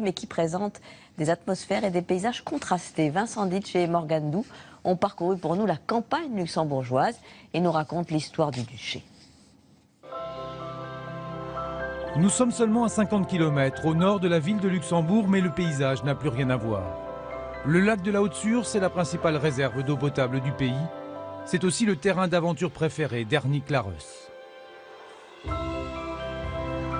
mais qui présente des atmosphères et des paysages contrastés. Vincent Ditch et Morgane Doux ont parcouru pour nous la campagne luxembourgeoise et nous racontent l'histoire du duché. Nous sommes seulement à 50 km au nord de la ville de Luxembourg, mais le paysage n'a plus rien à voir. Le lac de la Haute-Sûre, c'est la principale réserve d'eau potable du pays. C'est aussi le terrain d'aventure préféré d'Ernie Clarus.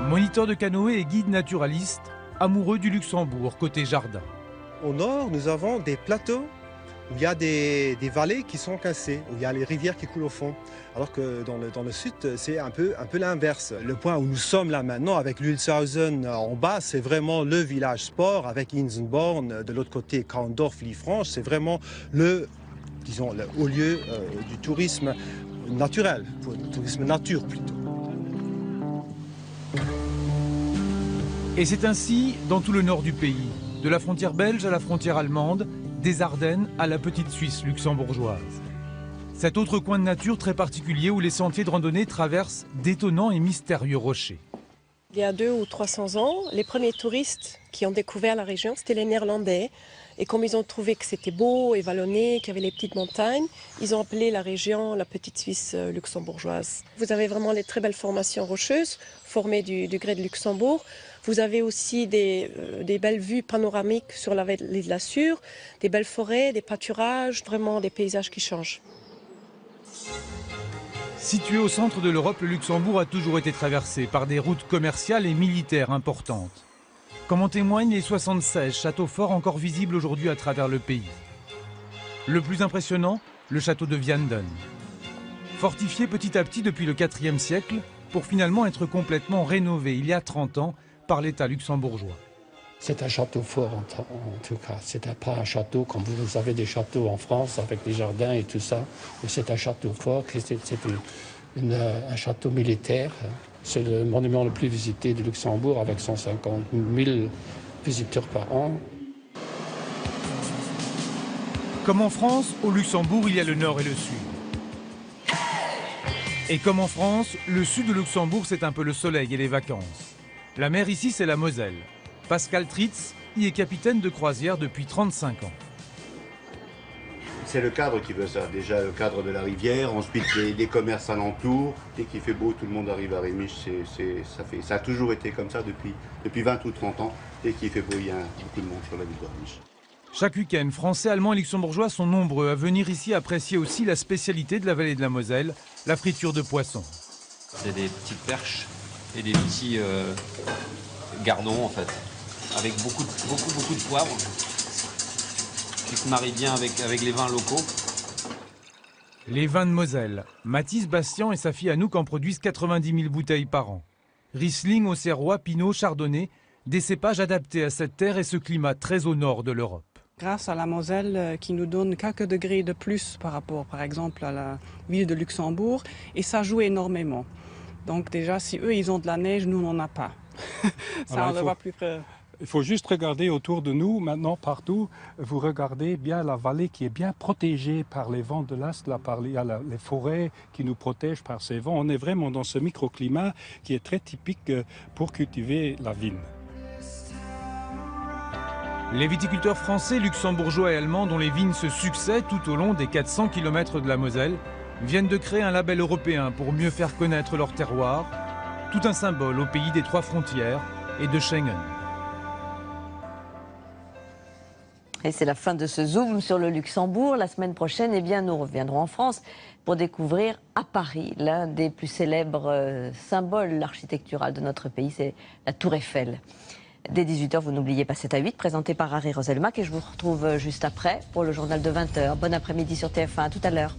Moniteur de canoë et guide naturaliste, amoureux du Luxembourg côté jardin. Au nord, nous avons des plateaux où il y a des vallées qui sont cassées, où il y a les rivières qui coulent au fond. Alors que dans le sud, c'est un peu l'inverse. Le point où nous sommes là maintenant, avec l'Ulshausen en bas, c'est vraiment le village sport, avec Insenborn, de l'autre côté, Kaundorf, Liefranche, c'est vraiment le haut lieu du tourisme naturel, du tourisme nature plutôt. Et c'est ainsi dans tout le nord du pays, de la frontière belge à la frontière allemande, des Ardennes à la petite Suisse luxembourgeoise. Cet autre coin de nature très particulier où les sentiers de randonnée traversent d'étonnants et mystérieux rochers. Il y a 200 ou 300 ans, les premiers touristes qui ont découvert la région, c'était les Néerlandais. Et comme ils ont trouvé que c'était beau et vallonné, qu'il y avait les petites montagnes, ils ont appelé la région la petite Suisse luxembourgeoise. Vous avez vraiment les très belles formations rocheuses formées du grès de Luxembourg. Vous avez aussi des belles vues panoramiques sur la vallée de la Sûre, des belles forêts, des pâturages, vraiment des paysages qui changent. Situé au centre de l'Europe, le Luxembourg a toujours été traversé par des routes commerciales et militaires importantes. Comme en témoignent les 76 châteaux forts encore visibles aujourd'hui à travers le pays. Le plus impressionnant, le château de Vianden. Fortifié petit à petit depuis le IVe siècle, pour finalement être complètement rénové il y a 30 ans par l'État luxembourgeois. C'est un château fort en tout cas. C'est pas un château comme vous avez des châteaux en France avec des jardins et tout ça. C'est un château fort, c'est un château militaire. C'est le monument le plus visité de Luxembourg avec 150 000 visiteurs par an. Comme en France, au Luxembourg, il y a le nord et le sud. Et comme en France, le sud de Luxembourg, c'est un peu le soleil et les vacances. La mer ici, c'est la Moselle. Pascal Tritz y est capitaine de croisière depuis 35 ans. C'est le cadre qui veut ça. Déjà le cadre de la rivière, ensuite les commerces alentours. Dès qu'il fait beau, tout le monde arrive à Rémiche. Ça a toujours été comme ça depuis 20 ou 30 ans. Dès qu'il fait beau, il y a beaucoup de monde sur la ville de Rémiche. Chaque week-end, Français, Allemands et Luxembourgeois sont nombreux à venir ici apprécier aussi la spécialité de la vallée de la Moselle, la friture de poisson. C'est des petites perches et des petits gardons en fait, avec beaucoup de poivre. Qui se marie bien avec les vins locaux. Les vins de Moselle. Mathis Bastian et sa fille Anouk en produisent 90 000 bouteilles par an. Riesling, Auxerrois, Pinot, Chardonnay, des cépages adaptés à cette terre et ce climat très au nord de l'Europe. Grâce à la Moselle qui nous donne quelques degrés de plus par rapport par exemple à la ville de Luxembourg, et ça joue énormément. Donc déjà si eux ils ont de la neige, nous on n'en a pas. Ça on le voit plus près. Il faut juste regarder autour de nous, maintenant partout, vous regardez bien la vallée qui est bien protégée par les vents de l'Est, il y a les forêts qui nous protègent par ces vents. On est vraiment dans ce microclimat qui est très typique pour cultiver la vigne. Les viticulteurs français, luxembourgeois et allemands dont les vignes se succèdent tout au long des 400 km de la Moselle viennent de créer un label européen pour mieux faire connaître leur terroir, tout un symbole au pays des 3 frontières et de Schengen. Et c'est la fin de ce zoom sur le Luxembourg. La semaine prochaine, eh bien, nous reviendrons en France pour découvrir à Paris l'un des plus célèbres symboles architecturaux de notre pays, c'est la Tour Eiffel. Dès 18h, vous n'oubliez pas 7 à 8, présenté par Harry Roselmack, et je vous retrouve juste après pour le journal de 20h. Bon après-midi sur TF1, à tout à l'heure.